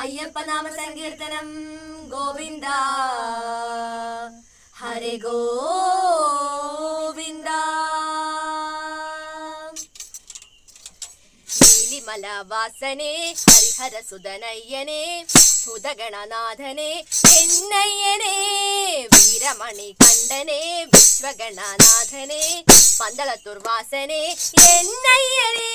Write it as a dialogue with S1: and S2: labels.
S1: അയ്യപ്പനാമ സങ്കീർത്തനം ഗോവിന്ദ ഹരേ ഗോവിന്ദ. നീലിമലവാസനെ ഹരിഹരസുതനയ്യനെ ഭൂതഗണനാഥനെ എന്നയ്യനെ വീരമണി കണ്ഠനെ വിശ്വഗണനാഥനെ പന്തളത്തൂർ വാസനെ എന്നയ്യനെ